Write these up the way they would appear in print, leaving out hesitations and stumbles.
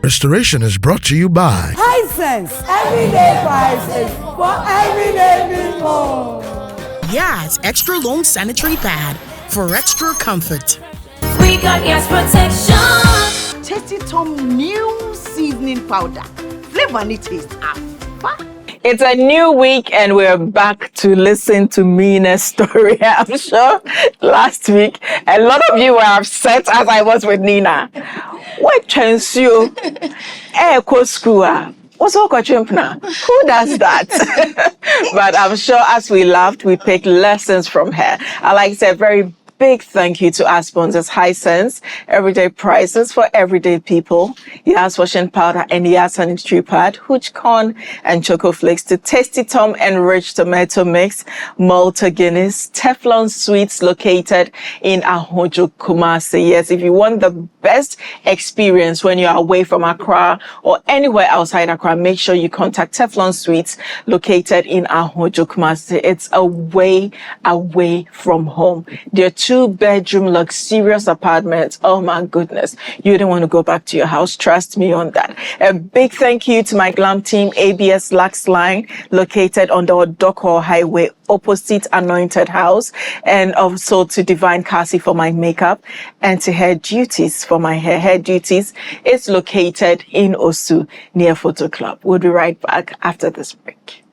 Restoration is brought to you by Hisense, everyday prices for everyday people. Yes, extra long sanitary pad for extra comfort. We got yes protection. Tasty Tom new seasoning powder. Flavor and taste. It's a new week and we're back to listen to Mina's story. I'm sure last week a lot of you were upset as I was with Nina. What chance you? School. What's all now? Who does that? But I'm sure as we laughed, we picked lessons from her. I like to say a very big thank you to our sponsors, Hisense, everyday prices for everyday people. Yas washing powder and Yas sanitary pad, hooch corn and choco flakes to Tasty Tom enriched tomato mix, Malta Guinness, Teflon sweets located in Ahojo, Kumasi. Yes, if you want the best experience when you're away from Accra or anywhere outside Accra, make sure you contact Teflon Sweets located in Ahojo, Kumasi. It's away from home. They're 2-bedroom luxurious apartments. Oh my goodness. You don't want to go back to your house. Trust me on that. A big thank you to my glam team, ABS Lux Line, located on the Odoko Highway opposite Anointed House, and also to Divine Cassie for my makeup, and to Hair Duties for my hair. Hair Duties is located in Osu near Photo Club. We'll be right back after this break.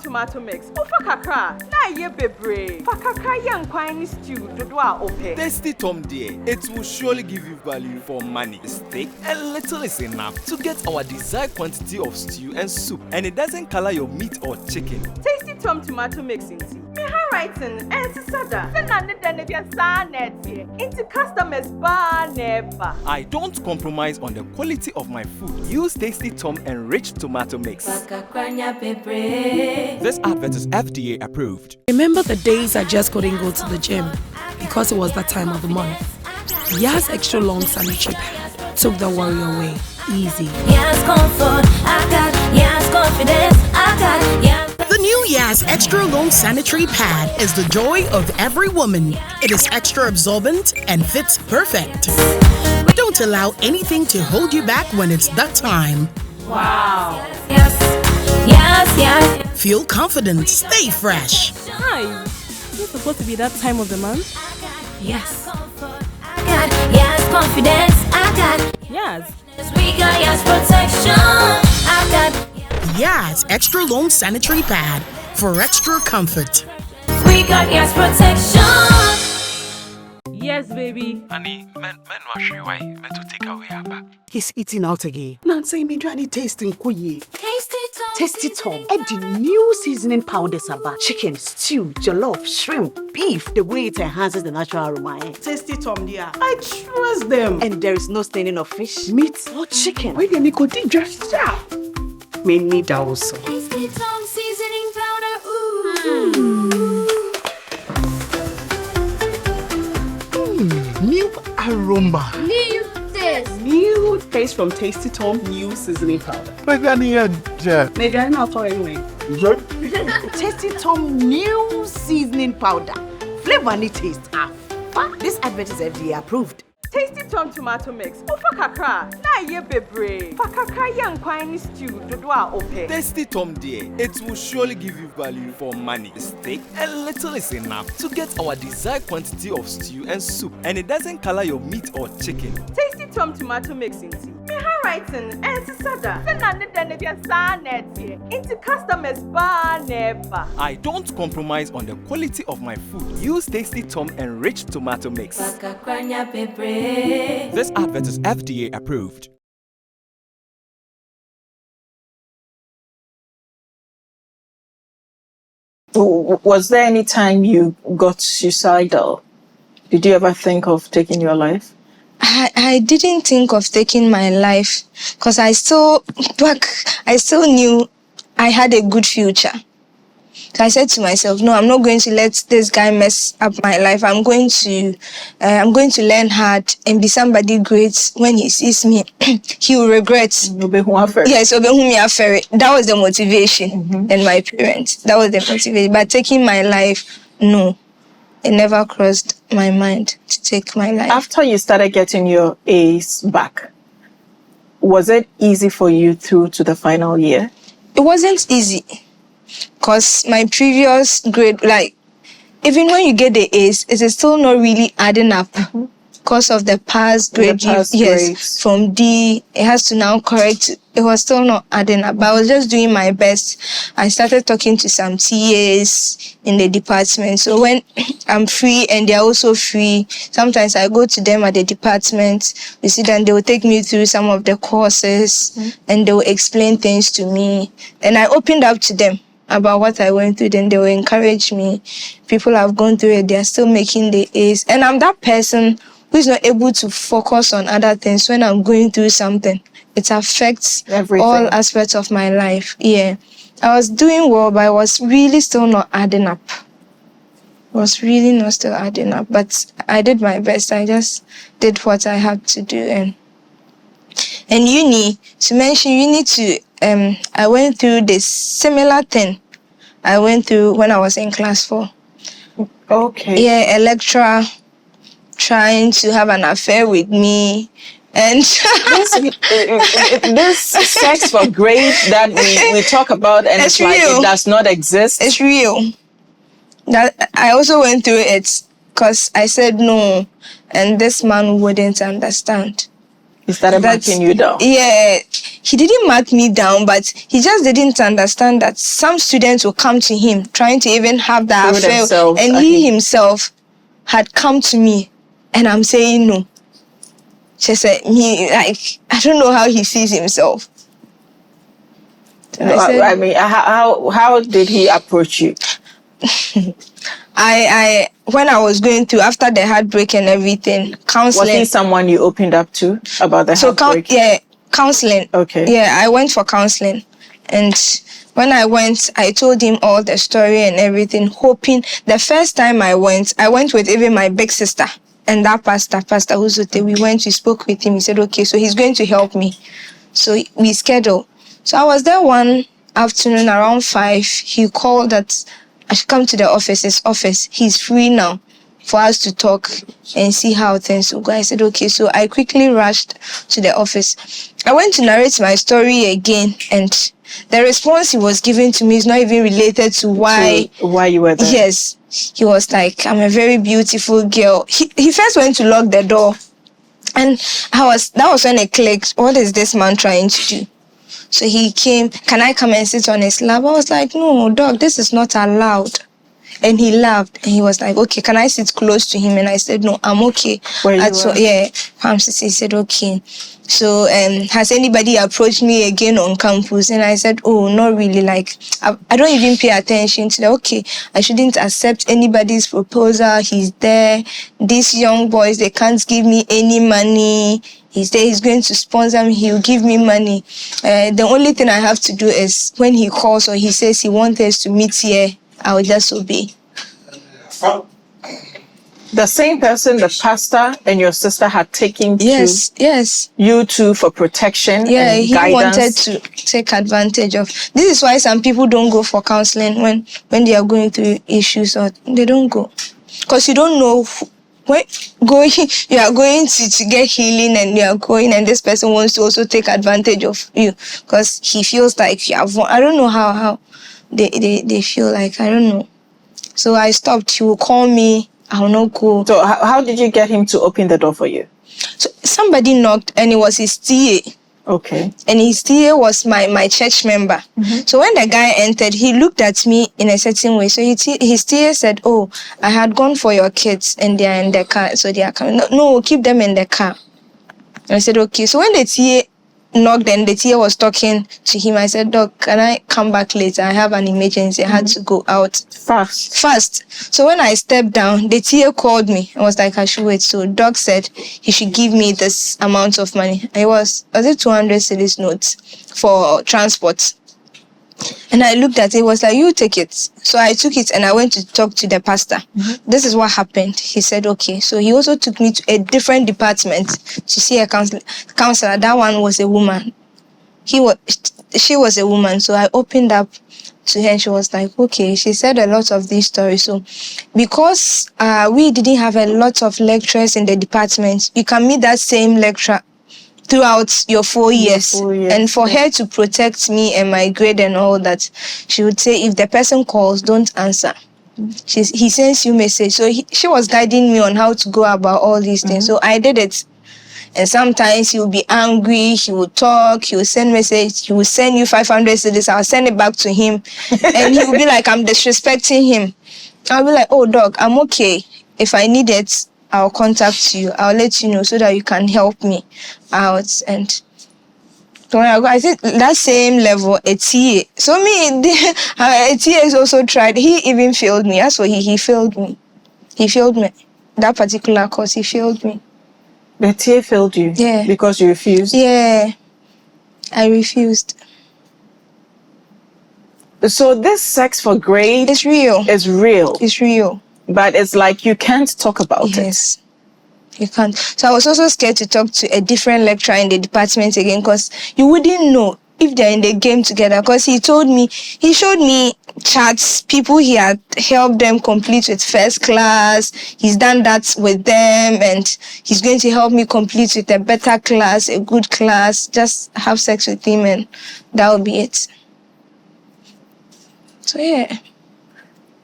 Tomato mix. Ofa kakra. Na ye bebre. Fa kakra yan kwani stew dodo a ope. Tasty Tom dear. It will surely give you value for money. Steak a little is enough to get our desired quantity of stew and soup, and it doesn't color your meat or chicken. Tasty Tom tomato mix into. Me handwriting and sada. Into customers bar never. I don't compromise on the quality of my food. Use Tasty Tom enriched tomato mix. This advert is FDA approved. Remember the days I just couldn't go to the gym because it was that time of the month? Yas extra long sanitary pad took the worry away. Easy. Yes, comfort. I got yes, confidence. I got yes. The new Yas extra long sanitary pad is the joy of every woman. It is extra absorbent and fits perfect. Don't allow anything to hold you back when it's that time. Wow. Yes. Yes, yes. Feel confident, stay fresh. Hi. Is it supposed to be that time of the month? Yes. I got yes, confidence. I got Yes. we got yes, protection. I got Yas extra long sanitary pad for extra comfort. we got yes, protection. Yes, baby. Honey, men wash you away. Men to take away our back. He's eating out again. Nancy, me trying tasting kuyi. Tasty Tom. Tasty Tom. Add the new seasoning powders about chicken, stew, jollof, shrimp, beef. The way it enhances the natural aroma. Tasty Tom, dear. I trust them. And there is no staining of fish, meat, or chicken. Why didn't you just stop? Me need also. Tasty Tom seasoning powder. Ooh. New aroma. New taste. New taste from Tasty Tom new seasoning powder. Maybe I'm not for anyway. Tasty Tom new seasoning powder. Flavor and taste. This advert is FDA approved. Tasty Tom tomato mix. Ofa kakra. Na ye bebre. Fa kakra yan kwani stew dodo a ope. Tasty Tom dear. It will surely give you value for money. Steak a little is enough to get our desired quantity of stew and soup, and it doesn't color your meat or chicken. Tasty Tom tomato mix into. Me handwriting and Sisada. Send an into customers bar never. I don't compromise on the quality of my food. Use Tasty Tom enriched tomato mix. This advert is FDA approved. Was there any time you got suicidal? Did you ever think of taking your life? I didn't think of taking my life because I still knew I had a good future. So I said to myself, no, I'm not going to let this guy mess up my life. I'm going to learn hard and be somebody great. When he sees me, he will regret. Yes, that was the motivation. And my parents, that was the motivation. But taking my life, no, it never crossed my mind to take my life. After you started getting your A's back, was it easy for you through to the final year? It wasn't easy. Because my previous grade, like, even when you get the A's, it is still not really adding up. Because of the past grade, yes, from D, it has to now correct. It was still not adding up. But I was just doing my best. I started talking to some TAs in the department. So when I'm free and they're also free, sometimes I go to them at the department. You see, then they will take me through some of the courses and they will explain things to me. And I opened up to them about what I went through, then they will encourage me. People have gone through it, they're still making the A's. And I'm that person who is not able to focus on other things when I'm going through something. It affects all aspects of my life. Yeah. I was doing well, but I was really still not adding up. Was really not still adding up. But I did my best. I just did what I had to do. And uni, to mention uni too, I went through this similar thing I went through when I was in class 4. Okay. Yeah, a lecturer trying to have an affair with me. And this sex for grade that we talk about and it's like it does not exist. It's real. That I also went through it because I said no, and this man wouldn't understand. He started marking you down. Yeah, he didn't mark me down, but he just didn't understand that some students will come to him trying to even have that affair, and he himself had come to me, and I'm saying no. She said, I don't know how he sees himself. So I mean, how did he approach you? When I was going through, after the heartbreak and everything, counseling. Was he someone you opened up to about the heartbreak? Counseling. Okay. Yeah, I went for counseling. And when I went, I told him all the story and everything, hoping the first time I went with even my big sister. And that Pastor Uzote, we spoke with him. He said, okay, so he's going to help me. So we scheduled. So I was there one afternoon around 5. He called that I should come to the office, his office. He's free now for us to talk and see how things will go. I said, okay. So I quickly rushed to the office. I went to narrate my story again, and the response he was giving to me is not even related to why you were there. Yes. He was like, I'm a very beautiful girl. He first went to lock the door, and that was when it clicked. What is this man trying to do? So he came, can I come and sit on his lap? I was like, no, dog, this is not allowed. And he laughed, and he was like, okay, can I sit close to him? And I said, no, I'm okay. He said, okay. So has anybody approached me again on campus? And I said, oh, not really. Like, I don't even pay attention to that. Okay, I shouldn't accept anybody's proposal. He's there. These young boys, they can't give me any money. He's there, he's going to sponsor me, he'll give me money. The only thing I have to do is when he calls or he says he wants us to meet here, I will just obey. The same person, the pastor and your sister had taken yes. you two for protection and he guidance. Wanted to take advantage of. This is why some people don't go for counseling when they are going through issues, or they don't go. Because you don't know when you are going to get healing, and you are going, and this person wants to also take advantage of you because he feels like you have. I don't know how they feel like. I don't know. So I stopped. He will call me. I will not go. So how did you get him to open the door for you? So somebody knocked, and it was his TA. Okay. And his TA was my church member. So when the guy entered, he looked at me in a certain way. So his TA said, "Oh, I had gone for your kids and they are in the car, so they are coming. No, keep them in the car." And I said, "Okay." So when the TA knocked and the TA was talking to him, I said, "Doc, can I come back later? I have an emergency. I had to go out fast." So when I stepped down, the TA called me and was like, "I should wait." So Doc said he should give me this amount of money. It was it 200 cedis notes for transport. And I looked at it, was like, "You take it." So I took it and I went to talk to the pastor. This is what happened. He said, "Okay." So he also took me to a different department to see a counselor. That one was a woman. She was a woman. So I opened up to her and she was like, "Okay." She said a lot of these stories. So because we didn't have a lot of lecturers in the department, you can meet that same lecturer throughout your 4 years. And for her to protect me and my grade and all that, she would say, if the person calls, don't answer. He sends you message. So she was guiding me on how to go about all these things. So I did it. And sometimes he would be angry, he would talk, he would send message, he would send you 500 cedis, I'll send it back to him. And he would be like, I'm disrespecting him. I'll be like, "Oh, dog, I'm okay. If I need it, I'll contact you. I'll let you know so that you can help me out." And so when I go, I think that same level, a TA. So me, a TA has also tried. He even failed me. That's what he failed me. He failed me. That particular course, he failed me. The TA failed you? Yeah. Because you refused? Yeah. I refused. So this sex for grade... It's real. It's real. It's real. But it's like you can't talk about it. Yes. You can't. So I was also scared to talk to a different lecturer in the department again because you wouldn't know if they're in the game together. Because he showed me charts, people he had helped them complete with first class. He's done that with them and he's going to help me complete with a better class, a good class. Just have sex with him and that would be it. So yeah.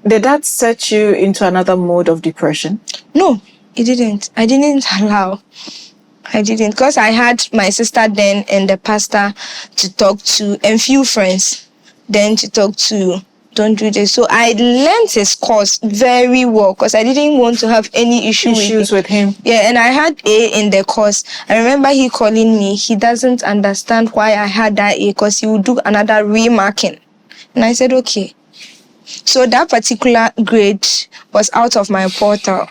Did that set you into another mode of depression? No, it didn't. I didn't allow. I didn't. Because I had my sister then and the pastor to talk to and few friends then to talk to. Don't do this. So I learned his course very well because I didn't want to have any issues with him. Yeah, and I had A in the course. I remember he calling me. He doesn't understand why I had that A because he would do another remarking. And I said, okay. So that particular grade was out of my portal.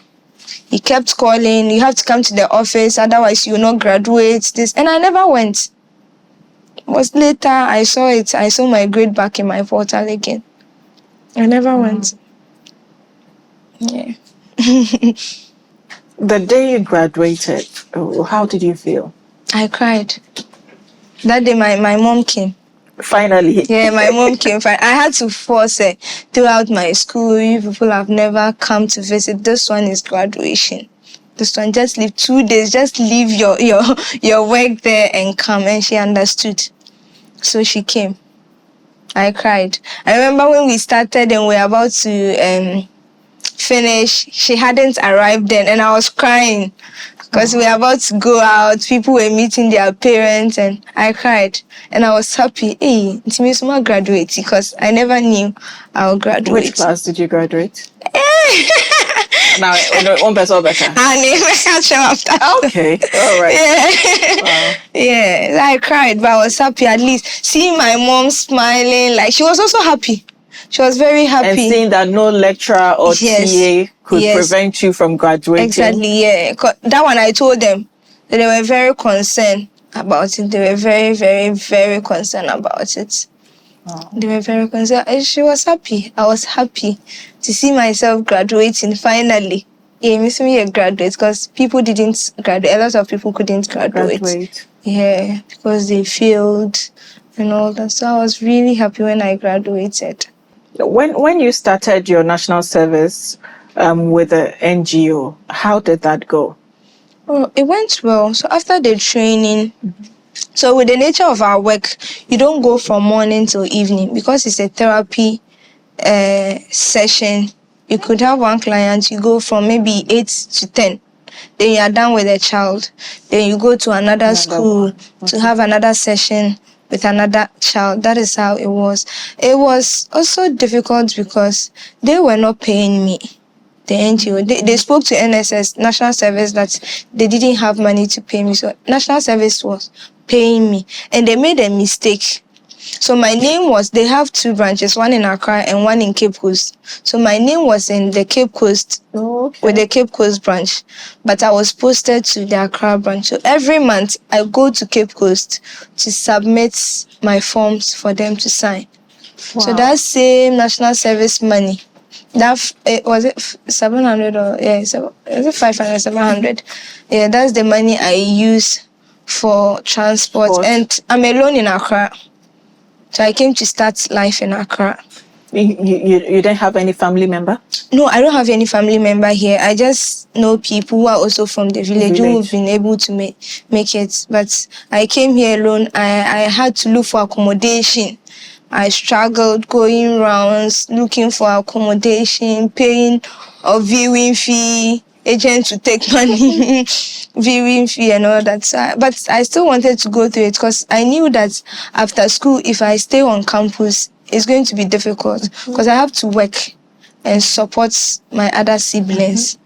He kept calling, you have to come to the office, otherwise you will not graduate, this. And I never went. It was later, I saw it. I saw my grade back in my portal again. I never went. Yeah. The day you graduated, how did you feel? I cried. That day my mom came. Finally. Yeah, my mom came. I had to force her throughout my school. You people have never come to visit. This one is graduation. This one, just leave 2 days. Just leave your work there and come. And she understood. So she came. I cried. I remember when we started and we were about to finish, she hadn't arrived then, and I was crying. Because we were about to go out, people were meeting their parents, and I cried. And I was happy. Hey, it's me so graduate because I never knew I would graduate. Which class did you graduate? Now, one better. Okay, all right. Yeah. Wow. Yeah, I cried, but I was happy at least. Seeing my mom smiling, like she was also happy. She was very happy. And seeing that no lecturer or TA could prevent you from graduating. Exactly, yeah. That one I told them that they were very concerned about it. They were very, very, very concerned about it. Oh. They were very concerned. And she was happy. I was happy to see myself graduating finally. Yeah, miss me a graduate because people didn't graduate. A lot of people couldn't graduate. Yeah, because they failed and all that. So I was really happy when I graduated. When you started your national service with the NGO, how did that go? Oh, it went well. So after the training, so with the nature of our work, you don't go from morning till evening because it's a therapy session. You could have one client, you go from maybe 8 to 10. then you are done with the child. Then you go to another school to have another session with another child. That is how it was. It was also difficult because they were not paying me. The NGO, they spoke to NSS, National Service, that they didn't have money to pay me. So National Service was paying me. And they made a mistake. So my name was, they have 2 branches, one in Accra and one in Cape Coast. So my name was in the Cape Coast, with the Cape Coast branch. But I was posted to the Accra branch. So every month I go to Cape Coast to submit my forms for them to sign. Wow. So that same National Service money, that was it 700 or is it 500, 700? Yeah, that's the money I use for transport. And I'm alone in Accra. So I came to start life in Accra. You didn't have any family member? No, I don't have any family member here. I just know people who are also from the village who have been able to make it. But I came here alone. I had to look for accommodation. I struggled going rounds, looking for accommodation, paying a viewing fee, agent to take money, viewing fee and all that. So, but I still wanted to go through it because I knew that after school, if I stay on campus, it's going to be difficult because I have to work and support my other siblings.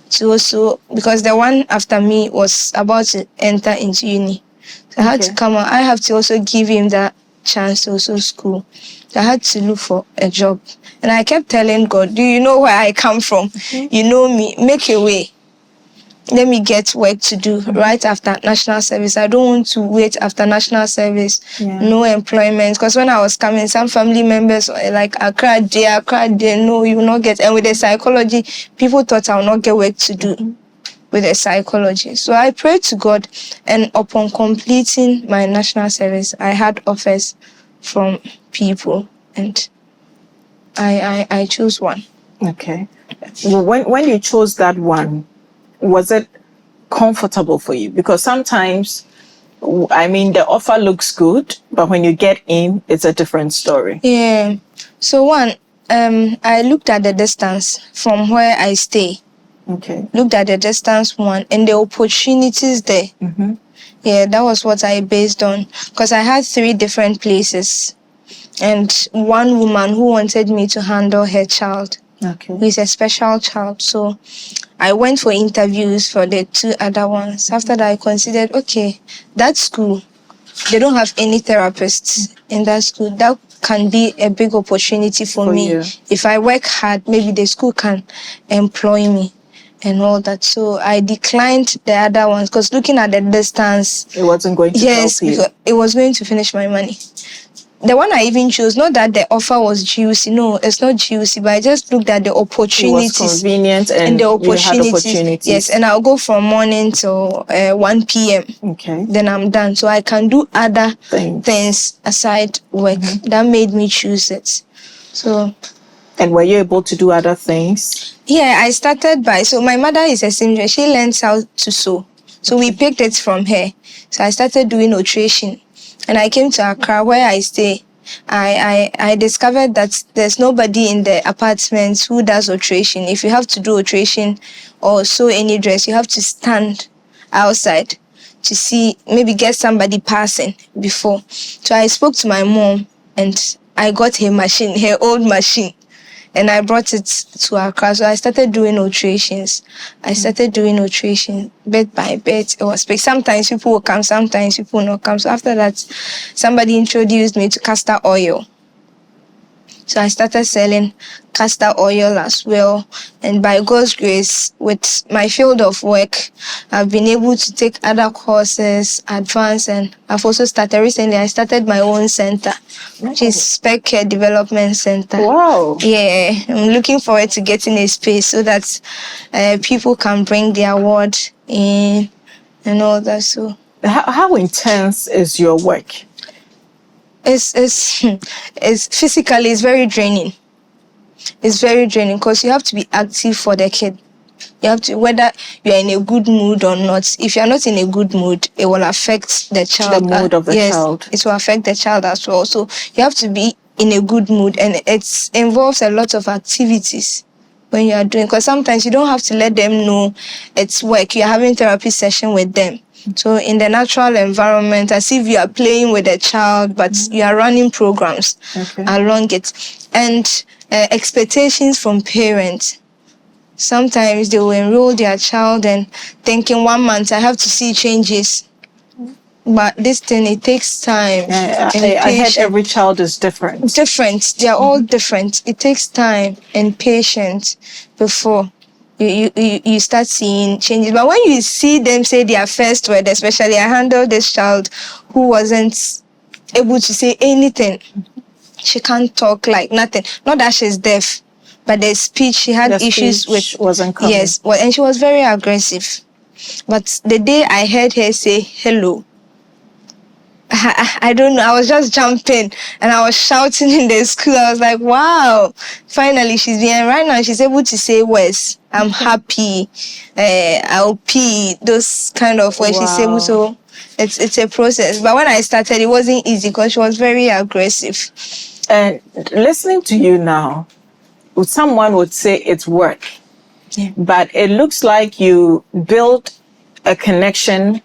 So also, because the one after me was about to enter into uni. So I had to come out. I have to also give him that chance to also school. So I had to look for a job. And I kept telling God, do you know where I come from? You know me, make a way. Let me get work to do right after national service. I don't want to wait after national service, no employment. Because when I was coming, some family members were like, Accra there, no, you will not get. And with the psychology, people thought I will not get work to do with the psychology. So I prayed to God, and upon completing my national service, I had offers from people, and I chose one. Okay. Well, when you chose that one, was it comfortable for you? Because sometimes, I mean, the offer looks good, but when you get in, it's a different story. Yeah. So one, I looked at the distance from where I stay. Okay. Looked at the distance one and the opportunities there. Yeah, that was what I based on. Because I had 3 different places. And one woman who wanted me to handle her child. Okay. Who is a special child. So I went for interviews for the 2 other ones. After that, I considered, okay, that school, they don't have any therapists in that school. That can be a big opportunity for me. You. If I work hard, maybe the school can employ me and all that. So I declined the other ones because looking at the distance, it wasn't going to help you. because it was going to finish my money. The one I even chose, not that the offer was juicy. No, it's not juicy, but I just looked at the opportunities. It was convenient and the opportunities. You had opportunities. Yes, and I'll go from morning till 1 p.m. Okay. Then I'm done. So I can do other things aside work. That made me choose it. So. And were you able to do other things? Yeah, I started by, so my mother is a seamstress. She learns how to sew. So we picked it from her. So I started doing alteration. And I came to Accra where I stay. I discovered that there's nobody in the apartments who does alteration. If you have to do alteration or sew any dress, you have to stand outside to see, maybe get somebody passing before. So I spoke to my mom and I got her machine, her old machine. And I brought it to Accra. So I started doing alterations. I started doing alteration bit by bit. It was big. Sometimes people will come, sometimes people will not come. So after that, somebody introduced me to castor oil. So I started selling castor oil as well. And by God's grace, with my field of work, I've been able to take other courses, advance, and I've also started recently. I started my own center, which is Spec Care Development Center. Wow. Yeah, I'm looking forward to getting a space so that people can bring their word in and all that. So, how intense is your work? It's physically, it's very draining. It's very draining because you have to be active for the kid. You have to, whether you're in a good mood or not. If you're not in a good mood, it will affect the child. The mood of the child. It will affect the child as well. So you have to be in a good mood, and it involves a lot of activities when you are doing, because sometimes you don't have to let them know it's work. You're having therapy session with them. So in the natural environment, as if you are playing with a child, but you are running programs along it. And expectations from parents. Sometimes they will enroll their child and thinking 1 month I have to see changes. But this thing, it takes time. I heard every child is different. Different. They are all different. It takes time and patience before you start seeing changes. But when you see them say their first word, especially I handled this child who wasn't able to say anything. She can't talk, like nothing. Not that she's deaf, but the speech, she had issues with. Wasn't coming. Yes, well, and she was very aggressive. But the day I heard her say hello, I don't know, I was just jumping and I was shouting in the school. I was like, wow, finally she's being, right now she's able to say words. I'm happy, I'll pee, those kind of words. She's able to, it's a process. But when I started, it wasn't easy because she was very aggressive. And listening to you now, someone would say it's work, but it looks like you build a connection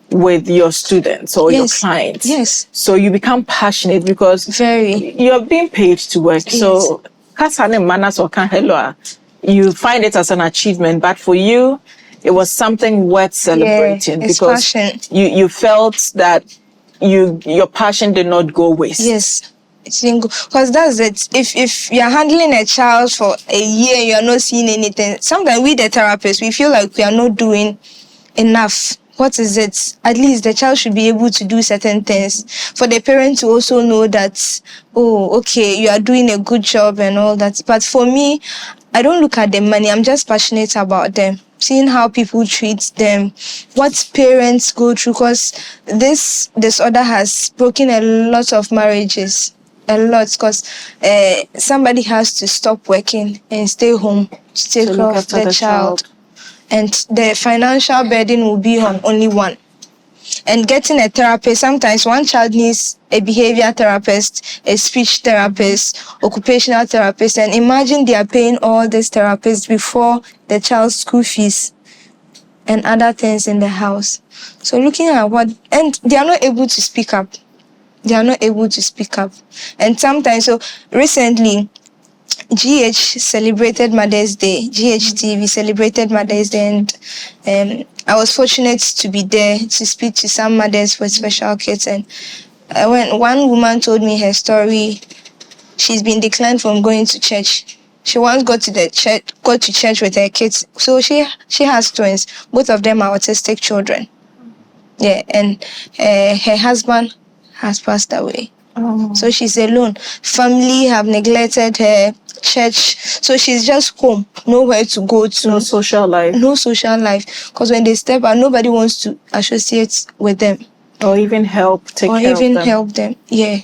with your students or your clients. Yes. So you become passionate because you're being paid to work. Yes. So you find it as an achievement, but for you, it was something worth celebrating because you felt that your passion did not go waste. Yes. Because that's it. If you're handling a child for a year, you're not seeing anything. Sometimes we, the therapists, we feel like we are not doing enough. What is it? At least the child should be able to do certain things. For the parent to also know that, oh, okay, you are doing a good job and all that. But for me, I don't look at the money. I'm just passionate about them. Seeing how people treat them, what parents go through. Because this disorder has broken a lot of marriages. A lot, because somebody has to stop working and stay home to take care of the child. And the financial burden will be on only one. And getting a therapist, sometimes one child needs a behavior therapist, a speech therapist, occupational therapist. And imagine they are paying all these therapists before the child's school fees and other things in the house. So looking at and they are not able to speak up. They are not able to speak up. And sometimes, so recently, GH celebrated Mother's Day. GHTV celebrated Mother's Day, and I was fortunate to be there to speak to some mothers with special kids. And when one woman told me her story, she's been declined from going to church. She once got to church with her kids. So she has twins. Both of them are autistic children. Yeah, and her husband has passed away. So she's alone. Family have neglected her. Church, so she's just home, nowhere to go to. No social life. No social life. Because when they step out, nobody wants to associate with them. Or even help take care of them. Or even help them, yeah.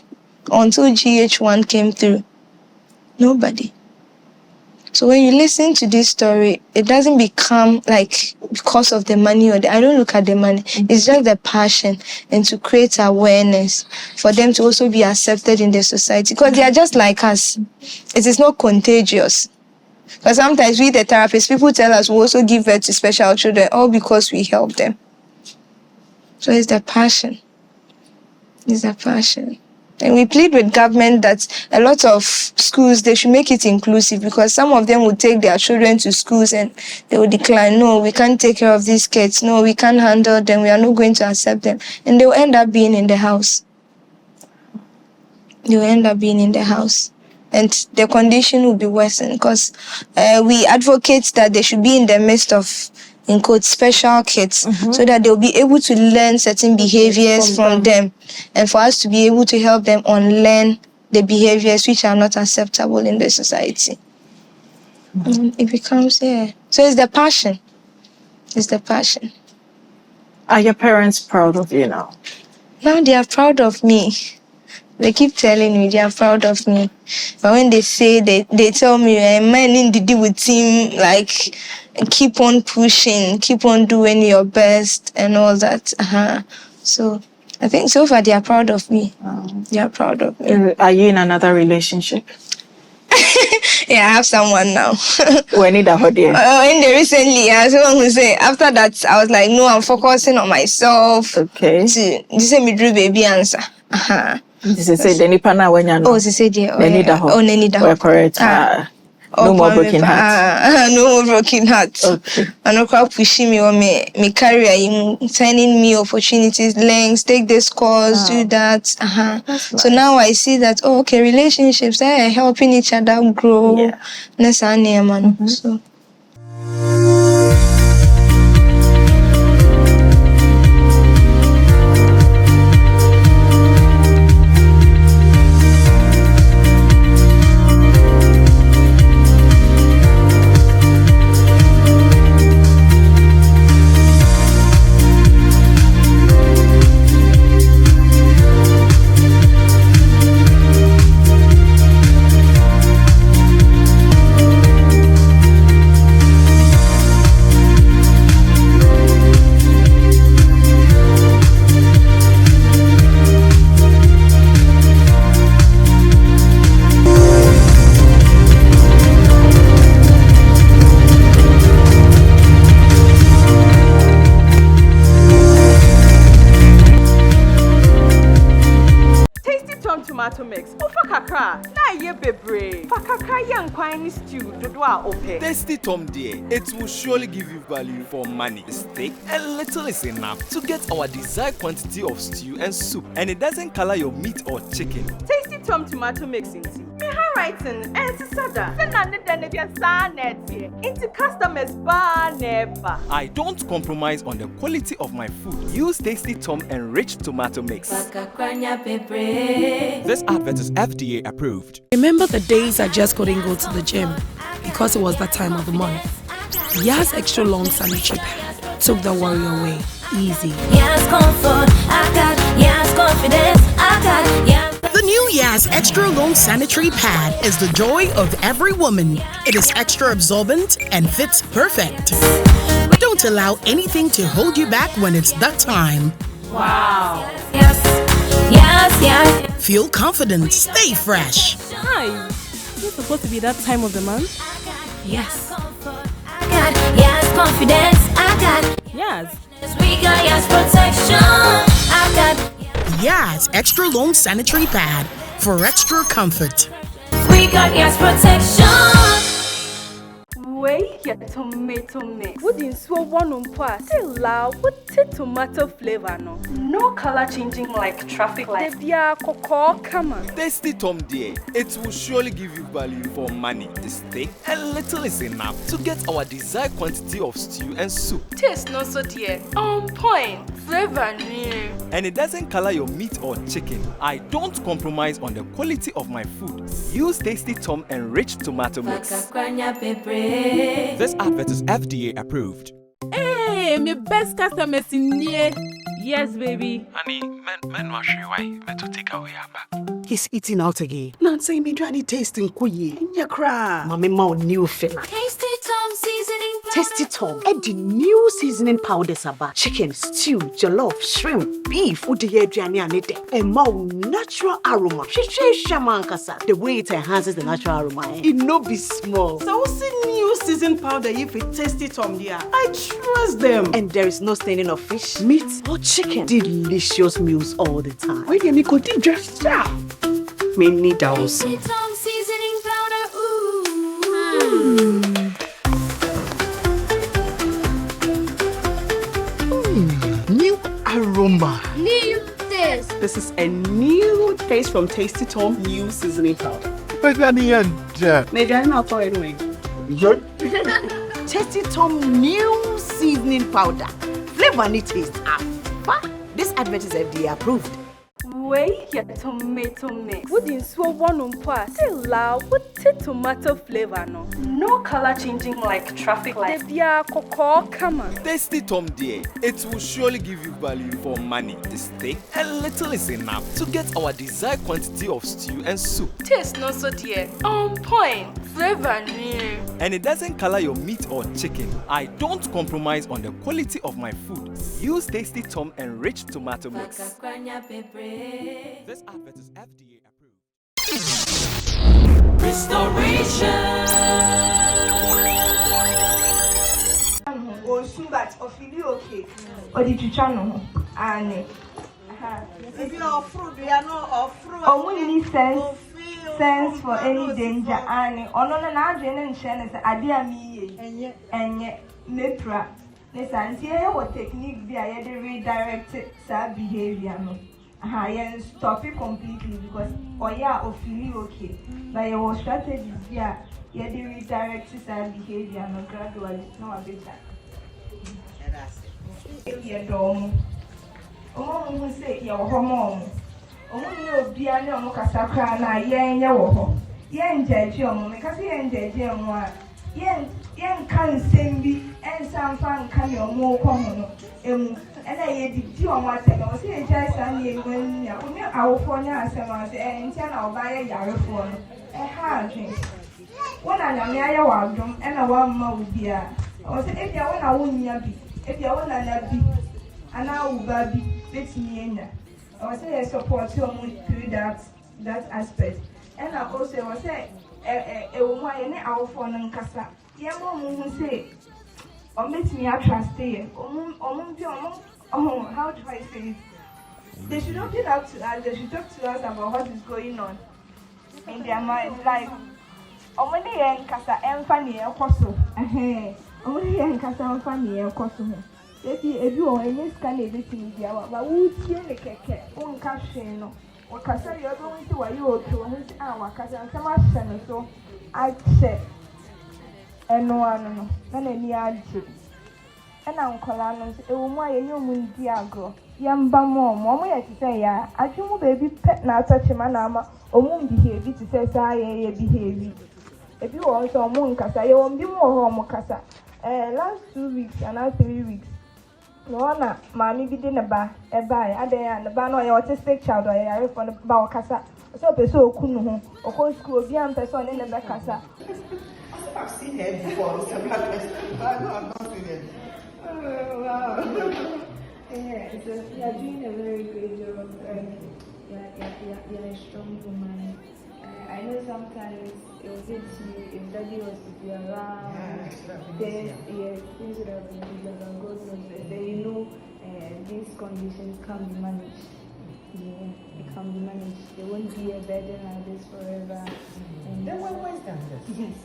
Until GH1 came through. Nobody. So when you listen to this story, it doesn't become like because of the money I don't look at the money. It's just the passion and to create awareness for them to also be accepted in the society because they are just like us. It is not contagious. But sometimes we, the therapists, people tell us we also give birth to special children all because we help them. So it's the passion. It's the passion. And we plead with government that a lot of schools, they should make it inclusive because some of them would take their children to schools and they would decline. No, we can't take care of these kids. No, we can't handle them. We are not going to accept them. And they will end up being in the house. They will end up being in the house. And the condition will be worsened because we advocate that they should be in the midst of, in quotes, special kids so that they'll be able to learn certain behaviors from them and for us to be able to help them unlearn the behaviors which are not acceptable in the society. It becomes, So it's the passion. It's the passion. Are your parents proud of you now? Now they are proud of me. They keep telling me they are proud of me. But when they say, they tell me, man in the deal with team, like, keep on pushing, keep on doing your best and all that. So I think so far they are proud of me. They are proud of me. Are you in another relationship? Yeah, I have someone now. We need a holiday. In the recently, as someone who say after that, I was like, no, I'm focusing on myself. Okay. To say me drew baby answer. This is the Nipana when you know. Oh, she said yeah. They need a home. Oh, they need a home. We're correct. No more broken hearts. No more broken hearts. Okay. And no crowd pushing me on me career, finding me opportunities, links, take this course, do that. So now I see that, oh, okay, relationships, they are helping each other grow. Yeah. That's our name, man. So. Tomato mix. Oh, kakra. Na ye bebre. Kakra yang kwani stew. Dodo ope. Tasty Tom dear, it will surely give you value for money. Steak and little is enough to get our desired quantity of stew and soup, and it doesn't color your meat or chicken. Tasty Tom tomato mix into. Me handwriting and sada. Into customers bar never. I don't compromise on the quality of my food. Use Tasty Tom enriched tomato mix. This advert is FDA approved. Remember the days I just couldn't go to the gym because it was that time of the month? Yas extra long sanitary pad took the worry away. Easy. Yes, comfort, I got. Yes, confidence, I got. Yes. The new Yas extra long sanitary pad is the joy of every woman. It is extra absorbent and fits perfect. Don't allow anything to hold you back when it's that time. Wow. Yes, yes, yes. Feel confident, stay fresh. Hi. It's supposed to be that time of the month? Yes. I got. Yes, confidence, I got. Yes. We got yes protection, I got. Yas extra long sanitary pad for extra comfort. We got yes protection. Wait, your tomato mix. Wouldn't so one on pass. Still loud, with tomato flavor no. No color changing like traffic lights. Devia cocoa, come on. Tasty Tom dear, it will surely give you value for money. The steak and little is enough to get our desired quantity of stew and soup, Taste not so dear. On point. Flavor new. and it doesn't color your meat or chicken. I don't compromise on the quality of my food. Use Tasty Tom enriched tomato mix. This advert is FDA approved. Hey, my best customers in here. Yes, baby. Honey, men wash you why me to take away aba. He's eating out again. Not saying me trying to taste in kuyi. Nya kra. Mama ma new fella. Tasty Tom seasoning powder. Tasty Tom. Add the new seasoning powders about chicken, stew, jollof, shrimp, beef. Udi ye aduane anete. A more natural aroma. Shamankasa. The way it enhances the natural aroma. It no be small. So what's the new seasoning powder if it Tasty Tom there? I trust them. And there is no staining of fish, meat, or chicken. Delicious meals all the time. Where do you go to just stop? Me need those. Tasty Tom seasoning powder. Ooh. New aroma. New taste. This is a new taste from Tasty Tom new seasoning powder. But then Maybe I'm not for anyway. Tasty Tom new seasoning powder. Flavor and taste are fine. This advert is FDA approved. Wait, your tomato mix. Wouldn't so one on pass. Still loud, with tomato flavor no. No color changing like traffic lights. Devia cocoa, come on. Tasty Tom dear, it will surely give you value for money. The steak and little is enough to get our desired quantity of stew and soup, Taste not so dear. On point. Flavor new. and it doesn't color your meat or chicken. I don't compromise on the quality of my food. Use Tasty Tom enriched tomato mix. This advert is FDA approved. But okay. Or did you channel? And if you are fruit, we are not of fruit. Only sense for any danger. And on an and Shannon, idea me and yet lepra. Listen, here what technique be I redirected sad behavior. I stop it completely because or feel okay. But your strategy, you redirected sad behavior no gradually, no a bit. Your dome. Who say your hormone. Only you be a no casacra, yen yawo. Yen judge your because yen judge yen can't send me and some fan can your more common. And I did you on what I was saying, just when our phone as and tell our buy a yard phone. A hard drink. One and a mere wardroom and a 1 more be a. I was if you want a woman. If you want to be, and now baby, let me in there. I was say I support you through that aspect. And I also was say a woman our phone and casa. Young woman say, or let me trust here. How do I say it? They should not talk to us, they should talk to us about what is going on in their mind. Like, only and casa and funny and coso. Only and Cassan Fanny and Cosmo. If you are in this kind of thing, but we see the cake, one casino, or Cassa, you're going to a year to our Cassan, some action, so I said, and no one, none any answer. And Uncle Alan, a woman, a new moon, Diago, young Bamo, Mamma, to say, I do baby pet now touch a manama, or won't behave to say, I behave. If you also moon Cassa, you won't be more home Cassa. Last 2 weeks and now 3 weeks. No one, mammy didn't a buy a day and the ban or autistic child or a from the Baucasa. So, so Kuno, or whole school beyond person in the Bacasa. I've seen her before, several times. I know I've not seen her. Oh, wow. Yeah, so you are doing a very great job. You're a strong woman. I know sometimes it was good to you if daddy was to be around. Then, yes, things would have been easier than God knows. Then you know these conditions can be managed. Yeah, it can be managed. There won't be a burden like this forever. And then where's that? Yes.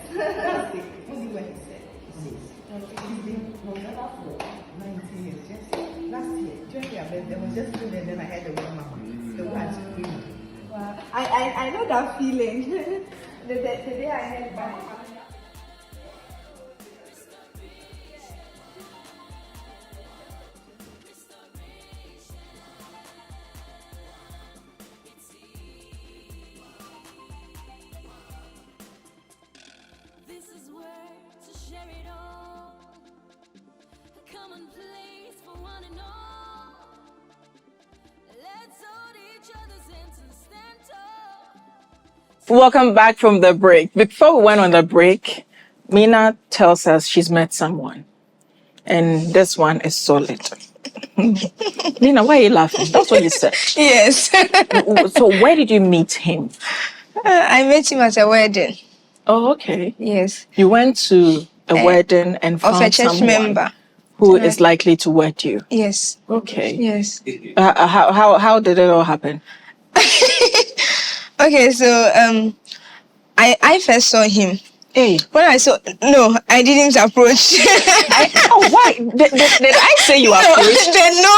What do you want to say? He's been Montana for 19 years. Just last year, during their birthday, there was just food and then I had the one mama. The one screaming. Wow. I know that feeling. the day I had back. This is where to share it all. A common place for one and all. Let's hold each other's hands and stand tall. Welcome back from the break. Before we went on the break, Mina tells us she's met someone. And this one is solid. Mina, why are you laughing? That's what you said. Yes. So where did you meet him? I met him at a wedding. Oh, okay. Yes. You went to a wedding and found of a church someone member who is likely to wed you. Yes. Okay. Yes. How did it all happen? Okay, so I first saw him. Hey. When I I didn't approach. Why? Did I say you approached? No.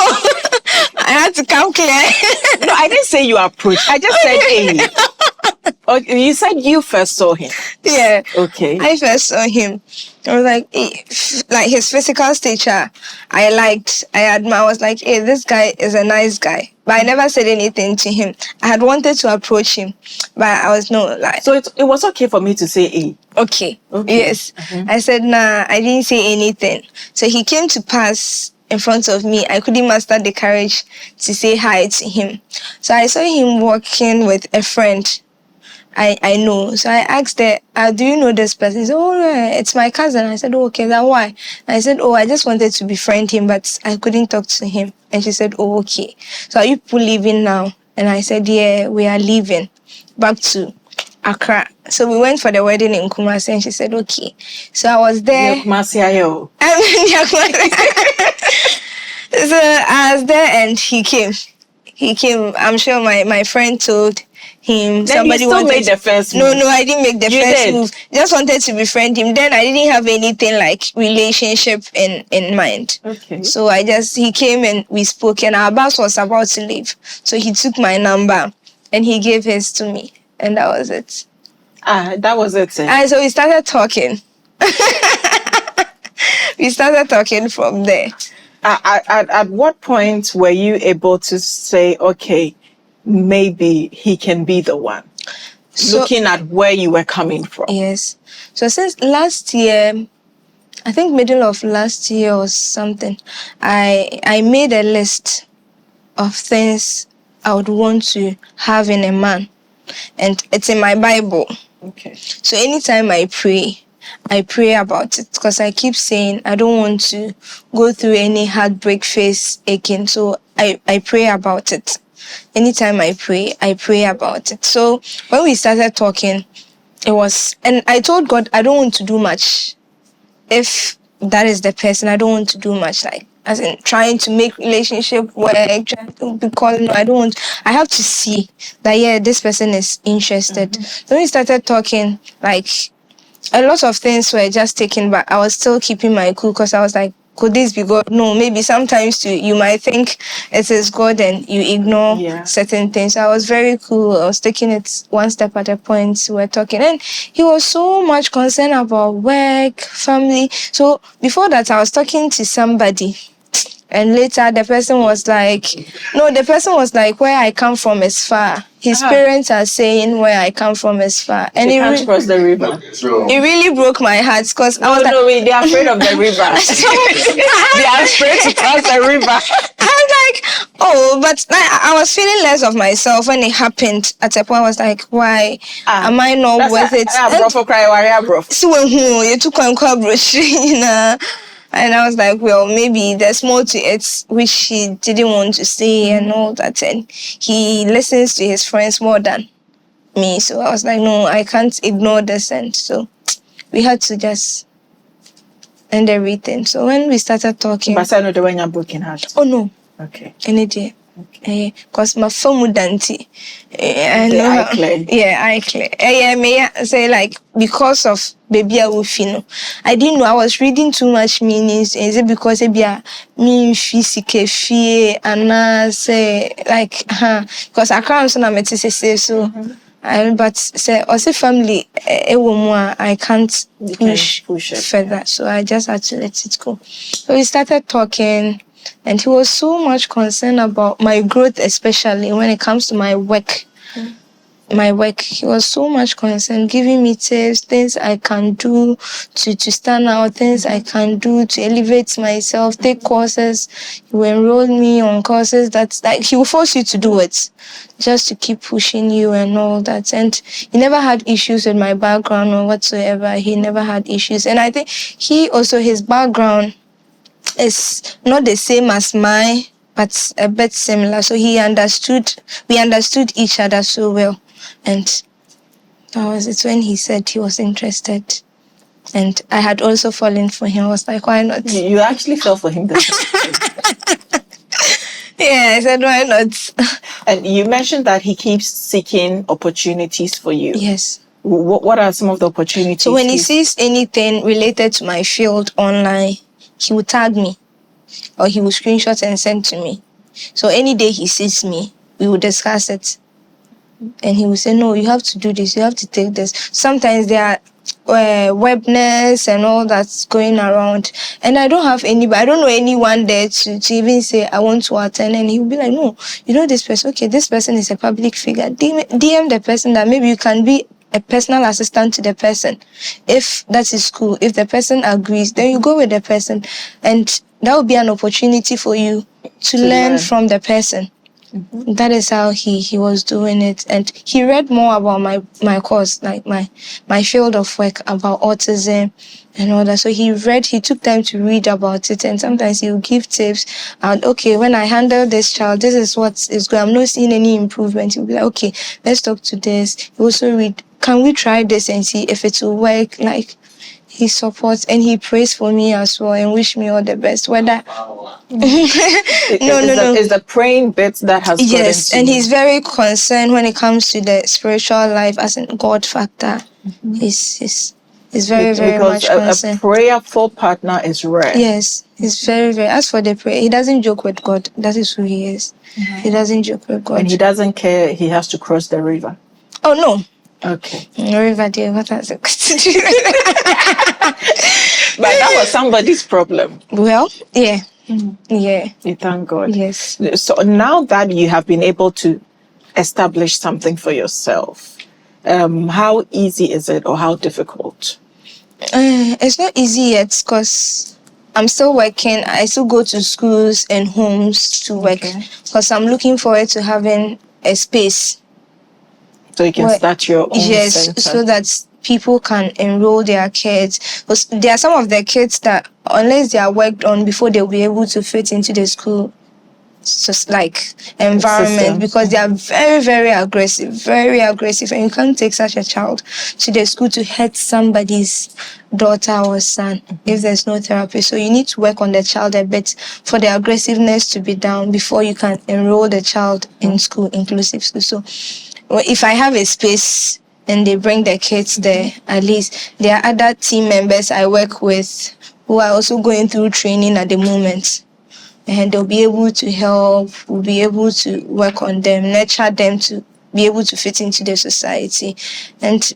I had to come clear. No, I didn't say you approached. I just said hey. Oh, you said you first saw him. Yeah. Okay. I first saw him. I was like, like his physical stature, I liked. I admire. I was like, hey, this guy is a nice guy. But I never said anything to him. I had wanted to approach him, but I was like. So it was okay for me to say hey. Okay. Yes. I said nah. I didn't say anything. So he came to pass in front of me. I couldn't muster the courage to say hi to him. So I saw him walking with a friend. I know. So I asked her, do you know this person? He said, oh, yeah, it's my cousin. I said, oh, okay, then why? And I said, oh, I just wanted to befriend him, but I couldn't talk to him. And she said, oh, okay. So are you people leaving now? And I said, yeah, we are leaving back to Accra. So we went for the wedding in Kumasi, and she said, okay. So I was there. Kumasi ayo. So I was there, and he came. I'm sure my friend told him. Then somebody you still made the first move. No, I didn't make the first move. Just wanted to befriend him. Then I didn't have anything like relationship in mind. Okay. So he came and we spoke, and our bus was about to leave. So he took my number and he gave his to me, and that was it. That was it. And so we started talking. We started talking from there. At what point were you able to say, okay, maybe he can be the one? Looking at where you were coming from. Yes. So since last year, I think middle of last year or something, I made a list of things I would want to have in a man. And it's in my Bible. Okay. So anytime I pray about it, because I keep saying I don't want to go through any heartbreak phase again. So I pray about it. Anytime I pray about it. So when we started talking, and I told God I don't want to do much. If that is the person, I don't want to do much, like as in trying to make relationship work, because no, I don't want. I have to see that this person is interested. So when we started talking, like a lot of things were just taken back. I was still keeping my cool because I was like, could this be God? No, maybe sometimes too, you might think it is God and you ignore certain things. I was very cool. I was taking it one step at a point. We were talking, and he was so much concerned about work, family. So before that, I was talking to somebody. And later, the person was like, where I come from is far. His parents are saying where I come from is far. And you can't cross the river. It really broke my heart because I was they are afraid of the river. They are afraid to cross the river. I was like, but I was feeling less of myself when it happened. At a point, I was like, why am I not worth it? So you took on and I was like, well, maybe there's more to it, which he didn't want to say and all that. And he listens to his friends more than me. So I was like, no, I can't ignore this. And so we had to just end everything. So when we started talking... But I know the way you're broken heart. Oh, no. Okay. Any day. Because my phone would dante. I clear. Yeah, I clear. May I say, like, because of baby I didn't know I was reading too much meanings. Is it because mean physical fear and I say like because I can't say so. But say also family I can't push further. So I just had to let it go. So we started talking. And he was so much concerned about my growth, especially when it comes to my work. He was so much concerned, giving me tips, things I can do to stand out, things I can do to elevate myself, take courses. He will enroll me on courses that's like he will force you to do it just to keep pushing you and all that. And he never had issues with my background or whatsoever. He never had issues. And I think his background is not the same as mine, but a bit similar. So we understood each other so well. And that was it when he said he was interested. And I had also fallen for him. I was like, why not? You actually fell for him this time. Yeah, I said, why not? And you mentioned that he keeps seeking opportunities for you. Yes. What are some of the opportunities? So when he sees anything related to my field online, he will tag me or he will screenshot and send to me. So any day he sees me, we will discuss it. And he will say, no, you have to do this, you have to take this. Sometimes there are webinars and all that's going around. And I don't know anyone there to even say, I want to attend. And he will be like, no, you know this person. Okay, this person is a public figure. DM the person that maybe you can be a personal assistant to the person. If that is cool, if the person agrees, then you go with the person. And that will be an opportunity for you to learn from the person. Mm-hmm. That is how he was doing it. And he read more about my course, like my field of work, about autism and all that. So he took time to read about it, and sometimes he will give tips. And okay, when I handle this child, this is what is good. I'm not seeing any improvement. He'll be like, okay, let's talk to this. He also read can we try this and see if it will work? Like, he supports and he prays for me as well and wish me all the best. Whether no. Is the praying bit that has yes, gotten and to he's you? very concerned when it comes to the spiritual life as in God factor. He's very, very Because much a concerned. prayerful partner is rare. Yes, he's very, very. As for the prayer, he doesn't joke with God. That is who he is. He doesn't joke with God. And he doesn't care he has to cross the river. Oh no. Okay. River dear, what has it? But that was somebody's problem. Well, yeah. Yeah. You thank God. Yes. So now that you have been able to establish something for yourself, how easy is it or how difficult? It's not easy yet because I'm still working. I still go to schools and homes to work because I'm looking forward to having a space. So you can start your own center. So that people can enroll their kids. Because there are some of the kids that, unless they are worked on before, they'll be able to fit into the school environment System. because they are very, very aggressive, and you can't take such a child to the school to hurt somebody's daughter or son if there's no therapy. So you need to work on the child a bit for the aggressiveness to be down before you can enroll the child in school, inclusive school. So if I have a space and they bring their kids there, at least there are other team members I work with who are also going through training at the moment. And they'll be able to help, we'll be able to work on them, nurture them to be able to fit into the society. And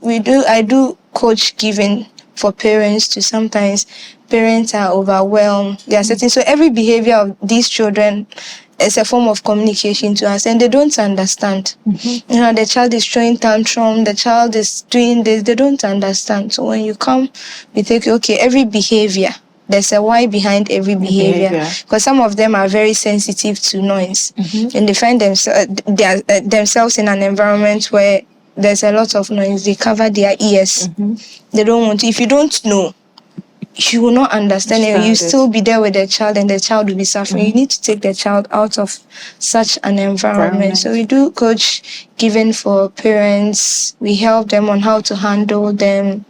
I do coach giving for parents to sometimes parents are overwhelmed. They are certain. So every behavior of these children is a form of communication to us and they don't understand. The child is throwing tantrum, the child is doing this, they don't understand. So when you come, we take, okay, every behavior, there's a why behind every behavior. Because some of them are very sensitive to noise. And they find themselves in an environment where there's a lot of noise. They cover their ears. They don't want to. If you don't know, you will not understand it. You still be there with the child and the child will be suffering. You need to take the child out of such an environment. So we do coach giving for parents. We help them on how to handle them.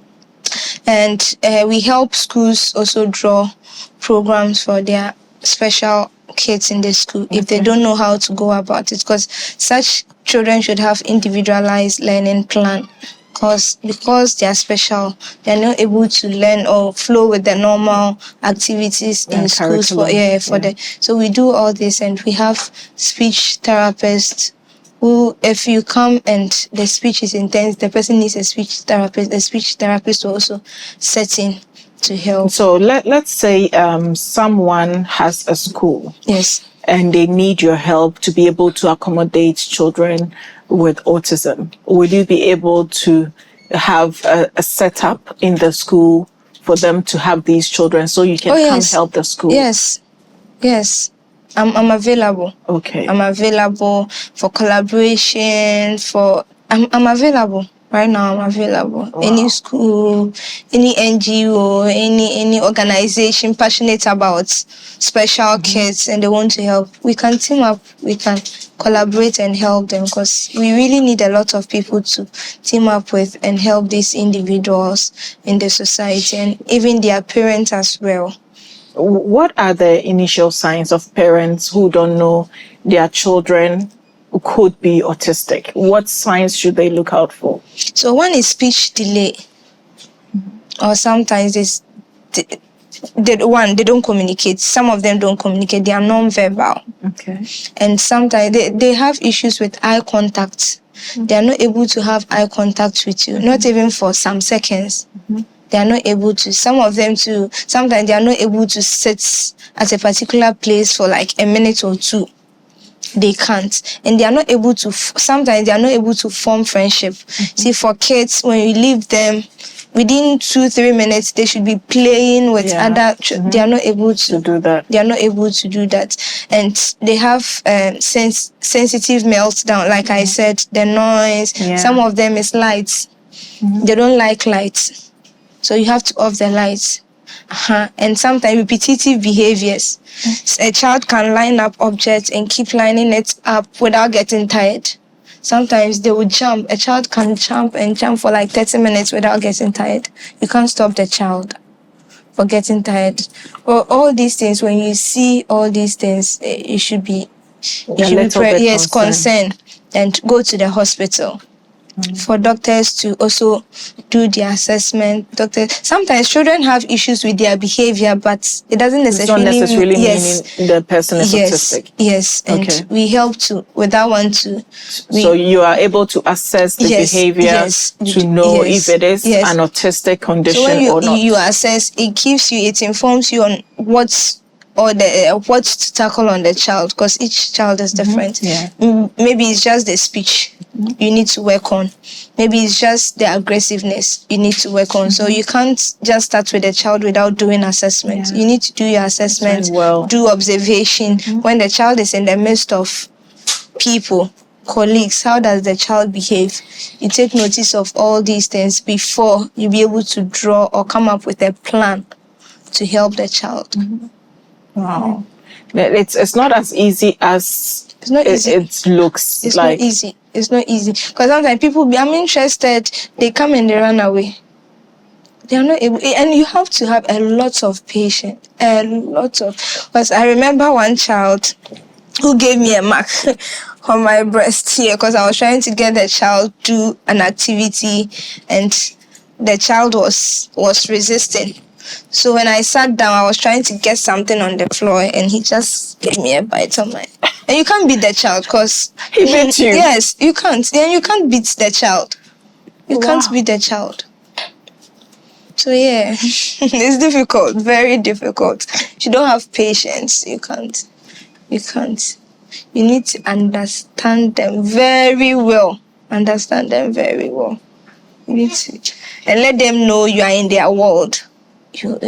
And we help schools also draw programs for their special kids in the school if they don't know how to go about it, because such children should have individualized learning plan. Because they are special, they're not able to learn or flow with the normal activities in schools so we do all this, and we have speech therapists who, if you come and the speech is intense, the person needs a speech therapist. The speech therapist will also set in to help. So let's say someone has a school. Yes. And they need your help to be able to accommodate children with autism. Will you be able to have a setup in the school for them to have these children so you can come help the school? Yes. I'm available. Okay. I'm available for collaboration, I'm available. Right now I'm available. Wow. Any school, any NGO, any organization passionate about special kids and they want to help, we can team up, we can collaborate and help them, because we really need a lot of people to team up with and help these individuals in the society and even their parents as well. What are the initial signs of parents who don't know their children could be autistic? What signs should they look out for? So one is speech delay, or sometimes they don't communicate. Some of them don't communicate. They are non-verbal. Okay. And sometimes they have issues with eye contact. They are not able to have eye contact with you, not even for some seconds. They are not able to. Some of them too, sometimes they are not able to sit at a particular place for like a minute or two. They can't. And they are not able to, sometimes they are not able to form friendship. See, for kids, when you leave them, within 2-3 minutes, they should be playing with other, they are not able to do that. They are not able to do that. And they have sensitive meltdown, like I said, the noise. Some of them is lights. They don't like lights. So you have to off the lights. And sometimes repetitive behaviors. A child can line up objects and keep lining it up without getting tired. Sometimes they will jump. A child can jump and jump for like 30 minutes without getting tired. You can't stop the child for getting tired. Well, all these things, when you see all these things, you should be, concerned and go to the hospital. For doctors to also do the assessment. Sometimes children have issues with their behavior, but it doesn't necessarily, mean the person is autistic. Yes, and we help with that one too. So you are able to assess the behavior to know if it is an autistic condition so or not. You assess, it informs you on what to tackle on the child, because each child is different. Maybe it's just the speech you need to work on. Maybe it's just the aggressiveness you need to work on. So you can't just start with the child without doing assessment. You need to do your assessment, do observation. When the child is in the midst of people, colleagues, how does the child behave? You take notice of all these things before you be able to draw or come up with a plan to help the child. Wow. It's not as easy as it looks. It's not easy. It's not easy. Because sometimes people I'm interested, they come and they run away. They are not able, and you have to have a lot of patience. Because I remember one child who gave me a mark on my breast here because I was trying to get the child do an activity and the child was resisting. So when I sat down, I was trying to get something on the floor and he just gave me a bite on my... And you can't beat the child because... He beat you? Yes, you can't. And you can't beat the child. You can't beat the child. So yeah, it's difficult, very difficult. If you don't have patience, you can't. You need to understand them very well. You need to... And let them know you are in their world. You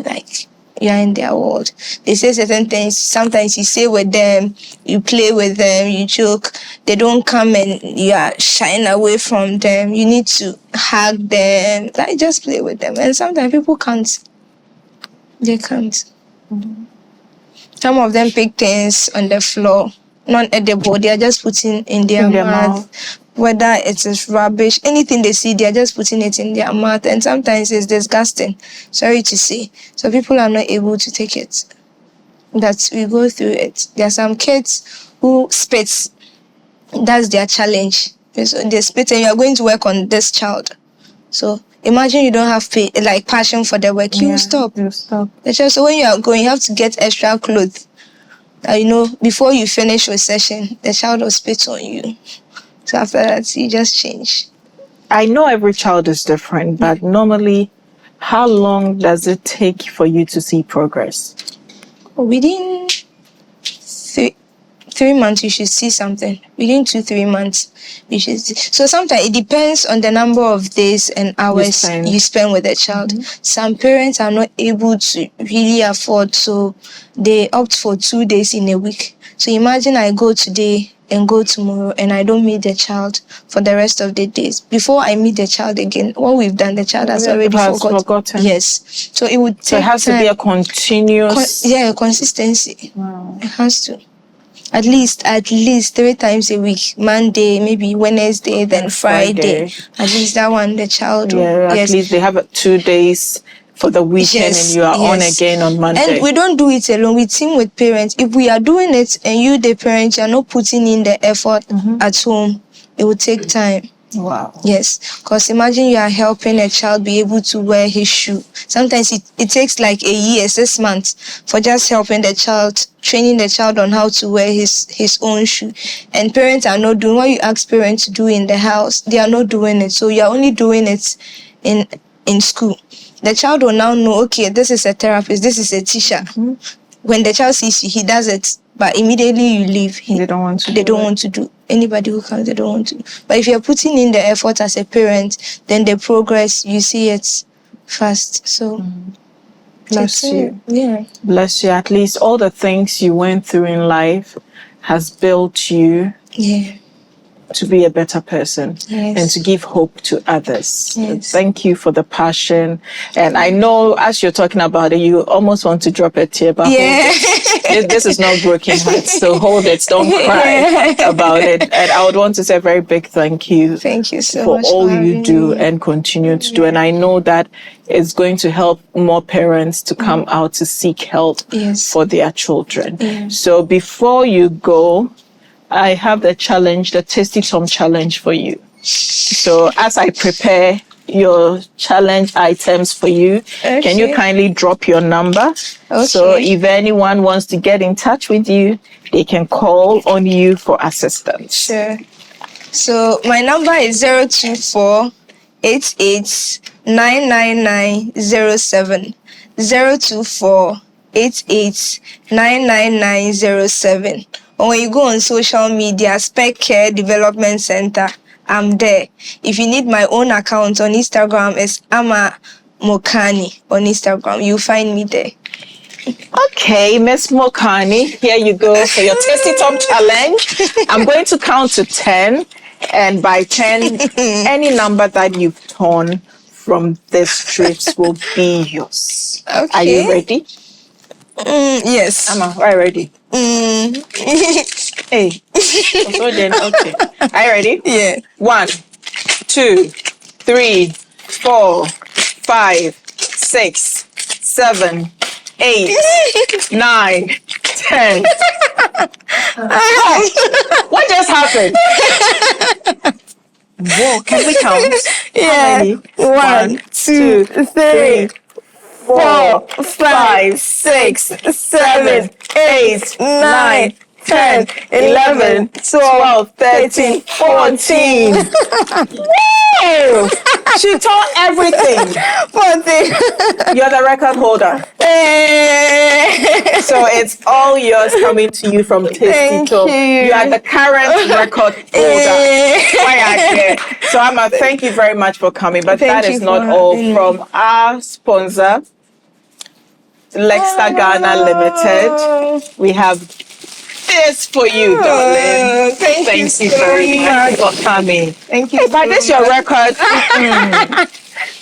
are in their world. They say certain things. Sometimes you say with them, you play with them, you joke. They don't come and you are shying away from them. You need to hug them. Just play with them. And sometimes people can't. They can't. Some of them pick things on the floor, not edible. They are just putting in their mouth. Whether it is rubbish, anything they see, they are just putting it in their mouth. And sometimes it's disgusting. Sorry to say. So people are not able to take it. That we go through it. There are some kids who spit. That's their challenge. So they spit and you are going to work on this child. So imagine you don't have passion for the work. You stop. So when you are going, you have to get extra clothes. Before you finish your session, the child will spit on you. So after that, you just change. I know every child is different, but normally, how long does it take for you to see progress? Within 3 months, you should see something. Within 2-3 months, you should see. So sometimes it depends on the number of days and hours you spend with the child. Some parents are not able to really afford, so they opt for 2 days in a week. So imagine I go today and go tomorrow and I don't meet the child for the rest of the days. Before I meet the child again, what we've done, the child has already forgotten. Yes. So it would take So it has to be a continuous... consistency. Wow. It has to. At least 3 times a week. Monday, maybe Wednesday, then Friday. At least that one, the child will... at least they have 2 days for the weekend and you are on again on Monday. And we don't do it alone. We team with parents. If we are doing it and you, the parents, are not putting in the effort at home, it will take time. Wow. Yes. Because imagine you are helping a child be able to wear his shoe. Sometimes it takes like a year, 6 months for just helping the child, training the child on how to wear his own shoe. And parents are not doing what you ask parents to do in the house. They are not doing it. So you are only doing it in school. The child will now know, okay, this is a therapist, this is a teacher. When the child sees you, he does it, but immediately you leave. They don't want to do. Anybody who comes, they don't want to. But if you're putting in the effort as a parent, then the progress, you see it fast. So, bless you. Yeah. Bless you. At least all the things you went through in life has built you. Yeah. to be a better person and to give hope to others. Thank you for the passion. And I know as you're talking about it, you almost want to drop a tear, but hold it. This is not broken hearts, so hold it. Don't cry about it. And I would want to say a very big thank you. Thank you so for much all for you having do me. and continue to do. And I know that it's going to help more parents to come out to seek help for their children. So before you go, I have the challenge, the Tasty Tom challenge for you. So as I prepare your challenge items for you, can you kindly drop your number? So if anyone wants to get in touch with you, they can call on you for assistance. Sure. So my number is 024 88 99907. 024 88 99907. Or when you go on social media, Spec Care Development Center, I'm there. If you need my own account on Instagram, it's Mokani on Instagram. You'll find me there. Okay, Miss Mokani, here you go for your Tasty Tom challenge. I'm going to count to 10, and by 10, any number that you've torn from this strips will be yours. Okay. Are you ready? Yes. Amma, are you ready? Hey. So then, okay. Are you ready? Yeah. 1, 2, 3, 4, 5, 6, 7, 8, 9, 10. What just happened? Whoa, can we count? Yeah. How many? 1, 2, 3, 4, 5, 6, 7, 8, 9, 10, 11, 12, 13, 14. Woo! She taught everything. 14. You're the record holder. So it's all yours coming to you from Tasty Tom. You are the current record holder. So Amma, thank you very much for coming. But that is not all. From our sponsor, Lexta Ghana Limited, we have this for you, darling. Thank you very much for coming. Thank you. Hey, but this your record.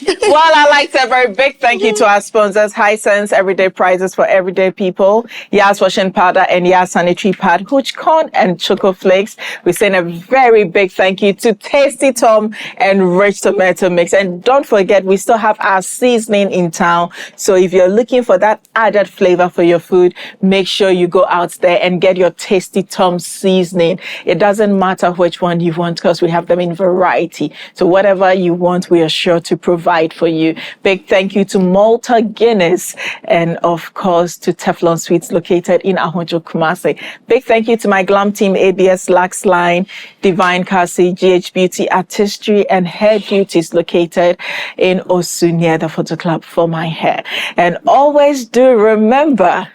Well, I'd like to say a very big thank you to our sponsors, Hisense, everyday prizes for everyday people, Yas washing powder and Yas sanitary pad, hooch corn and choco flakes. We're saying a very big thank you to Tasty Tom and Rich Tomato Mix. And don't forget, we still have our seasoning in town. So if you're looking for that added flavor for your food, make sure you go out there and get your Tasty Tom seasoning. It doesn't matter which one you want because we have them in variety. So whatever you want, we are sure to provide for you. Big thank you to Malta Guinness and of course to Teflon Sweets located in Ahonjo, Kumasi. Big thank you to my glam team, ABS Lax Line, Divine Kasi, GH Beauty Artistry and Hair Duties located in Osu near the Photo Club for my hair. And always do remember,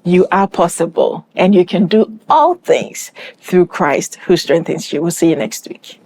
you are possible and you can do all things through Christ who strengthens you. We'll see you next week.